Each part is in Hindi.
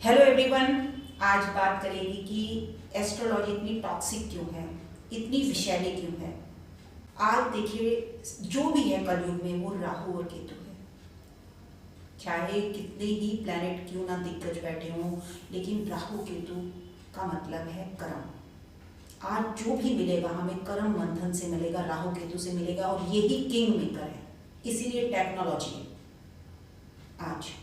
Hello everyone. आज बात करेंगे कि एस्ट्रोलॉजी इतनी टॉक्सिक क्यों है, इतनी विषैली क्यों है। आज देखिए, जो भी है कलयुग में वो राहु और केतु है। चाहे कितने ही प्लैनेट क्यों ना दिग्गज बैठे हों, लेकिन राहु केतु का मतलब है कर्म। आज जो भी मिलेगा हमें कर्म बंधन से मिलेगा, राहु केतु से मिलेगा, और यही किंग मेकर है। इसीलिए टेक्नोलॉजी है। आज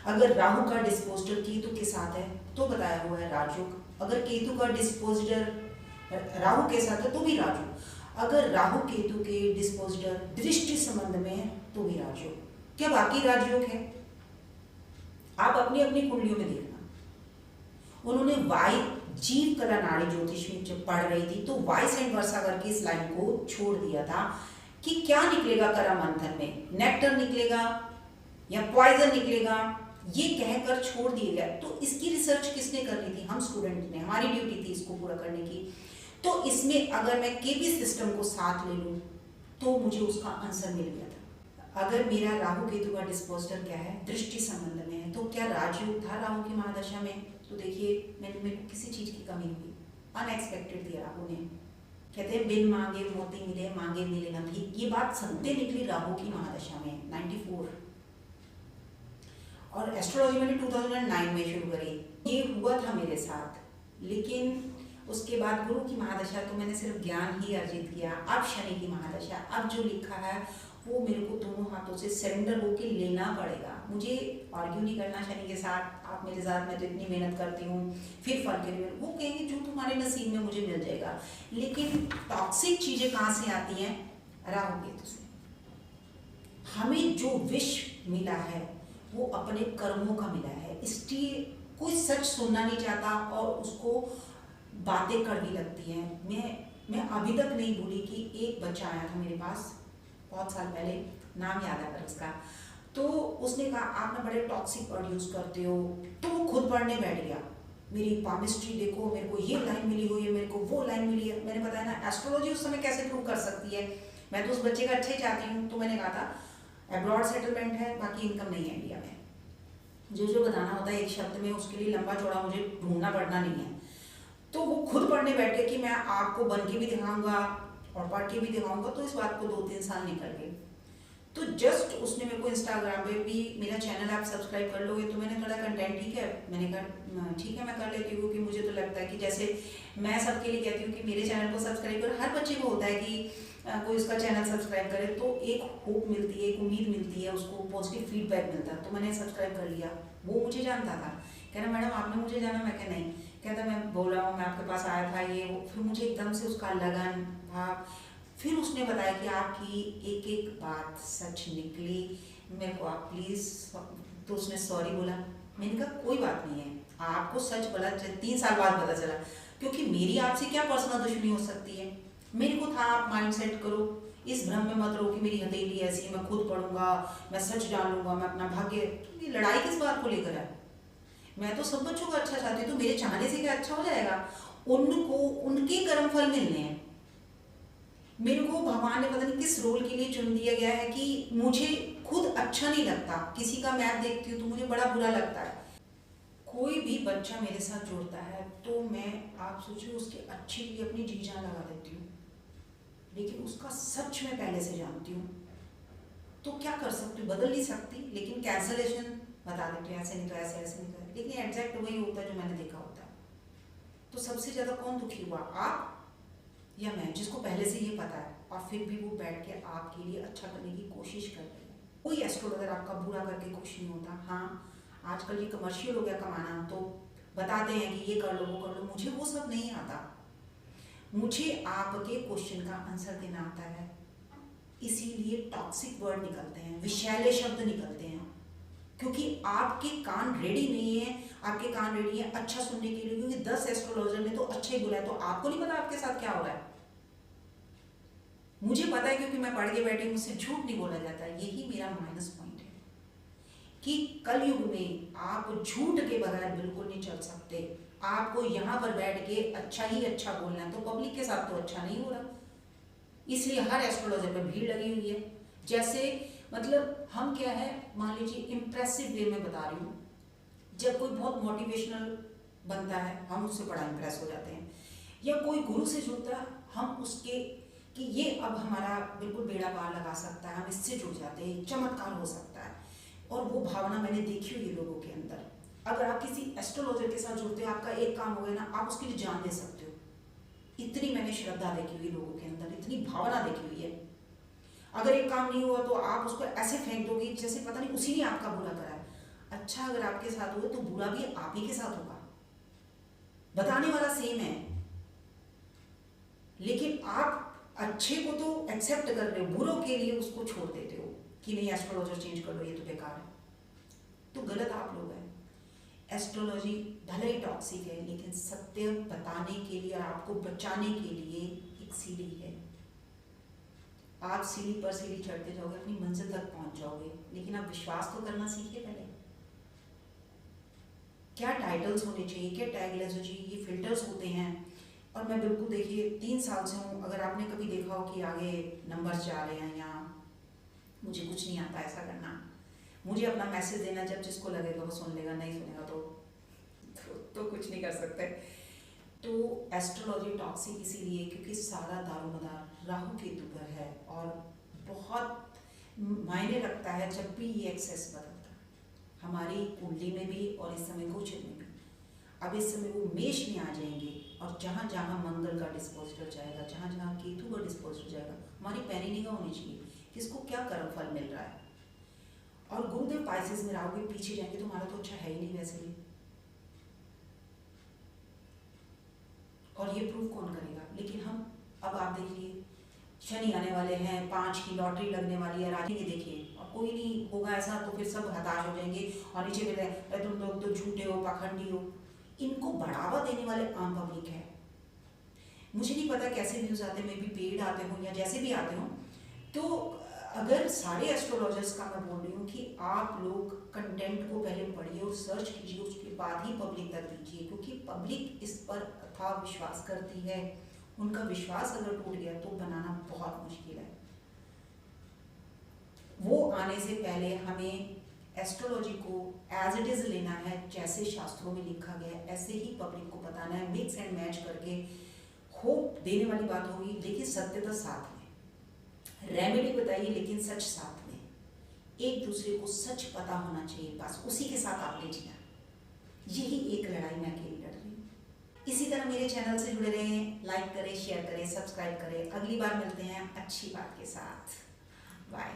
अगर राहु का डिस्पोजिटर केतु के साथ है तो बताया हुआ है राजयोग। अगर केतु का डिस्पोजिटर राहु के साथ है तो भी राजयोग। अगर राहु केतु के डिस्पोजिटर दृष्टि संबंध में है तो भी राजयोग। क्या बाकी राजयोग है? आप अपनी अपनी कुंडलियों में देखना। उन्होंने वाई जीव कला नाड़ी ज्योतिष में जब पढ़ रही थी तो वाइस एंड वर्षा करके इस लाइन को छोड़ दिया था कि क्या निकलेगा कर्म मंथन में, नेक्टर निकलेगा या पॉइजन निकलेगा, ये कहकर छोड़ दिया गया। तो इसकी रिसर्च किसने करनी थी? हम स्टूडेंट ने, हमारी ड्यूटी थी इसको पूरा करने की। तो इसमें अगर मैं केपी सिस्टम को साथ ले लूं तो मुझे उसका आंसर मिल गया था। अगर मेरा राहु केतु का डिस्पोजिटर क्या है, दृष्टि संबंध में है, तो क्या राजयोग था राहु की महादशा में? तो देखिए, मेरे को किसी चीज की कमी हुई, अनएक्सपेक्टेड दिया राहु ने। कहते हैं बिन मांगे मोती मिले, मांगे मिले न थी। ये बात सत्य निकली राहु की महादशा में 94। और एस्ट्रोलॉजी मैंने 2009 में शुरू करी। ये हुआ था मेरे साथ, लेकिन उसके बाद गुरु की महादशा तो मैंने सिर्फ ज्ञान ही अर्जित किया। अब शनि की महादशा, अब जो लिखा है वो मेरे को दोनों हाथों से सरेंडर होके लेना पड़ेगा। मुझे आर्ग्यू नहीं करना शनि के साथ। आप मेरे साथ, मैं तो इतनी मेहनत करती हूँ, फिर फल के लिए वो कहेंगे जो तुम्हारे नसीब में मुझे मिल जाएगा। लेकिन टॉक्सिक चीजें कहाँ से आती हैं? राहु केतु से। हमें जो विष मिला है वो अपने कर्मों का मिला है, इसलिए कोई सच सुनना नहीं चाहता और उसको बातें कड़वी लगती हैं। मैं अभी तक नहीं भूली कि एक बच्चा आया था मेरे पास बहुत साल पहले, नाम याद है पर उसका। तो उसने कहा आप ना बड़े टॉक्सिक वर्ड यूज करते हो, तो वो खुद पढ़ने बैठ गया। मेरी पामिस्ट्री देखो, मेरे को ये लाइन मिली हुई है, मेरे को वो लाइन मिली है। मैंने बताया ना, एस्ट्रोलॉजी उस समय कैसे प्रूव कर सकती है। मैं तो उस बच्चे का अच्छा ही चाहती हूँ। तो मैंने कहा था एब्रॉड सेटलमेंट है, बाकी इनकम नहीं है इंडिया में। जो जो बताना होता है एक शब्द में, उसके लिए लंबा चौड़ा मुझे ढूंढना पड़ना नहीं है। तो वो खुद पढ़ने बैठ गए कि मैं आपको बन के भी दिखाऊंगा और पढ़ के भी दिखाऊंगा। तो इस बात को 2-3 साल निकल गए। तो जस्ट उसने मेरे को इंस्टाग्राम पे भी, मेरा चैनल आप सब्सक्राइब कर लोगे, तो मैंने थोड़ा कंटेंट ठीक है, मैंने कहा ठीक है मैं कर लेती हूँ, क्योंकि मुझे तो लगता है कि जैसे मैं सबके लिए कहती हूँ कि मेरे चैनल को सब्सक्राइब करो। हर बच्चे को होता है कि कोई उसका चैनल सब्सक्राइब करे तो एक होप मिलती है, एक उम्मीद मिलती है, उसको पॉजिटिव फीडबैक मिलता है। तो मैंने सब्सक्राइब कर लिया। वो मुझे जानता था, कह रहा मैडम आपने मुझे जाना? मैं क्या नहीं। कहता मैं बोल रहा हूँ, मैं आपके पास आया था ये वो। फिर मुझे एकदम से उसका लगन भाव। फिर उसने बताया कि आपकी एक एक बात सच निकली, मेरे को आप प्लीज़। तो उसने सॉरी बोला। मैंने कहा कोई बात नहीं है, आपको सच बोला 3 साल बाद पता चला, क्योंकि मेरी आपसे क्या पर्सनल दुश्मनी हो सकती है। मेरे को था आप माइंड सेट करो, इस भ्रम में मत रहो कि मेरी हथेली ऐसी, मैं खुद पढ़ूंगा, मैं सच जान लूंगा, मैं अपना भाग्य। तो ये लड़ाई किस बात को लेकर है? मैं तो सब बच्चों का अच्छा चाहती हूँ। तो मेरे चाहने से क्या अच्छा हो जाएगा? उनको उनके कर्म फल मिलने हैं। मेरे को भगवान ने पता नहीं किस रोल के लिए चुन दिया गया है कि मुझे खुद अच्छा नहीं लगता। किसी का मैप देखती हूँ तो मुझे बड़ा बुरा लगता है। कोई भी बच्चा मेरे साथ जुड़ता है तो मैं, आप सोचिए, उसके अच्छे के लिए अपनी जी जान लगा देती हूँ, लेकिन उसका सच मैं पहले से जानती हूँ। तो क्या कर सकती हूँ? बदल नहीं सकती, लेकिन कैंसलेशन बता देती हूँ, ऐसे नहीं तो ऐसे, ऐसे नहीं तो ऐसे। लेकिन एग्जैक्ट वही होता है जो मैंने देखा होता है। तो सबसे ज़्यादा कौन दुखी हुआ, आप या मैं, जिसको पहले से ये पता है और फिर भी वो बैठ के आपके लिए अच्छा करने की कोशिश कर रही है। कोई एस्ट्रोलॉजर आपका बुरा करके खुश नहीं होता। हाँ, आजकल ये कमर्शियल हो गया कमाना, तो बताते हैं कि ये कर लो वो कर लो। मुझे वो सब नहीं आता। मुझे आपके क्वेश्चन का आंसर देना आता है। इसीलिए टॉक्सिक वर्ड निकलते हैं, विषैले शब्द निकलते हैं, क्योंकि आपके कान रेडी नहीं है। आपके कान रेडी है अच्छा सुनने के लिए, क्योंकि 10 एस्ट्रोलॉजर ने तो अच्छा ही बोला है। तो आपको नहीं पता आपके साथ क्या हो रहा है? मुझे पता है, क्योंकि मैं पढ़ के बैठी, मुझसे झूठ नहीं बोला जाता। यही मेरा माइनस पॉइंट है कि कलयुग में आप झूठ के बगैर बिल्कुल नहीं चल सकते। आपको यहाँ पर बैठ के अच्छा ही अच्छा बोलना है, तो पब्लिक के साथ तो अच्छा नहीं हो रहा। इसलिए हर एस्ट्रोलॉजर पर भीड़ लगी हुई है। जैसे मतलब हम क्या है, मान लीजिए इम्प्रेसिव वे में बता रही हूँ, जब कोई बहुत मोटिवेशनल बनता है हम उससे बड़ा इम्प्रेस हो जाते हैं, या कोई गुरु से जुड़ता है हम उसके कि ये अब हमारा बिल्कुल बेड़ा पार लगा सकता है, हम इससे जुड़ जाते हैं, चमत्कार हो सकता है। और वो भावना मैंने देखी हुई है लोगों के अंदर। अगर आप किसी एस्ट्रोलॉजर के साथ जुड़ते हो, आपका एक काम हो गया ना, आप उसके लिए जान दे सकते हो। इतनी मैंने श्रद्धा देखी हुई लोगों के अंदर, इतनी भावना देखी हुई है। अगर एक काम नहीं हुआ तो आप उसको ऐसे फेंक दोगे जैसे पता नहीं उसी ने आपका बुरा करा है। अच्छा अगर आपके साथ हुआ तो बुरा भी आप ही के साथ होगा, बताने वाला सेम है, लेकिन आप अच्छे को तो एक्सेप्ट कर रहे हो, बुरों के लिए उसको छोड़ देते हो कि नहीं एस्ट्रोलॉजर चेंज कर लो, ये तो बेकार है। तो गलत आप लोग हैं। एस्ट्रोलॉजी भले ही टॉक्सिक है, लेकिन सत्य बताने के लिए और आपको बचाने के लिए एक सीढ़ी है। आप सीढ़ी पर सीढ़ी चढ़ते जाओगे, अपनी मंजिल तक पहुंच जाओगे, लेकिन आप विश्वास तो करना सीखिए पहले। क्या टाइटल्स होने चाहिए, क्या टैगलाइंस होनी चाहिए, ये फिल्टर्स होते हैं। और मैं बिल्कुल देखिए 3 साल से हूँ, अगर आपने कभी देखा हो कि आगे नंबर्स जा रहे हैं या मुझे कुछ नहीं आता ऐसा करना, मुझे अपना मैसेज देना, जब जिसको लगेगा वो सुन लेगा, नहीं सुनेगा तो कुछ नहीं कर सकते। तो एस्ट्रोलॉजी टॉक्सिक इसीलिए क्योंकि सारा दारोमदार राहु केतु पर है और बहुत मायने रखता है जब भी ये एक्सेस बदलता है, हमारी कुंडली में भी और इस समय गोचर में भी। अब इस समय वो मेष में आ जाएंगे और जहाँ जहाँ मंगल का डिस्पोजिटर जाएगा, जहाँ जहाँ केतु का डिस्पोजिटर जाएगा, हमारी पैनी निगाह होनी चाहिए किसको क्या कर्म फल मिल रहा है। और गुरुदेव पाइसेस में राहु के पीछे जाएंगे तो हमारा तो अच्छा है ही नहीं वैसे भी। और ये प्रूव कौन करेगा, लेकिन हम अब आप देखिए शनि आने वाले हैं, 5 की लॉटरी लगने वाली है, राजी के देखिए, और कोई नहीं होगा ऐसा तो फिर सब हताश हो जाएंगे और नीचे मिल रहे तुम लोग तो झूठे हो, पाखंडी हो। इनको बढ़ावा देने वाले आम पब्लिक है। मुझे नहीं पता कैसे व्यूज आते हैं, मे बी पेड आते हों या जैसे भी आते हों। तो अगर सारे एस्ट्रोलॉजर्स का मैं बोल रही हूँ कि आप लोग कंटेंट को पहले पढ़िए और सर्च कीजिए, उसके बाद ही पब्लिक तक दीजिए, क्योंकि पब्लिक इस पर अथाह विश्वास करती है। उनका विश्वास अगर टूट गया तो बनाना बहुत मुश्किल है। वो आने से पहले हमें एस्ट्रोलॉजी को एज इट इज लेना है, जैसे शास्त्रों में लिखा गया है ऐसे ही पब्लिक को बताना है। मिक्स एंड मैच करके होप देने वाली बात होगी, लेकिन सत्यता साथ में, रेमेडी बताइए लेकिन सच साथ में। एक दूसरे को सच पता होना चाहिए, बस उसी के साथ आगे जीना। यही एक लड़ाई मैं अकेली लड़ रही हूँ। इसी तरह मेरे चैनल से जुड़े रहें, लाइक करें, शेयर करें, सब्सक्राइब करें। अगली बार मिलते हैं अच्छी बात के साथ। बाय।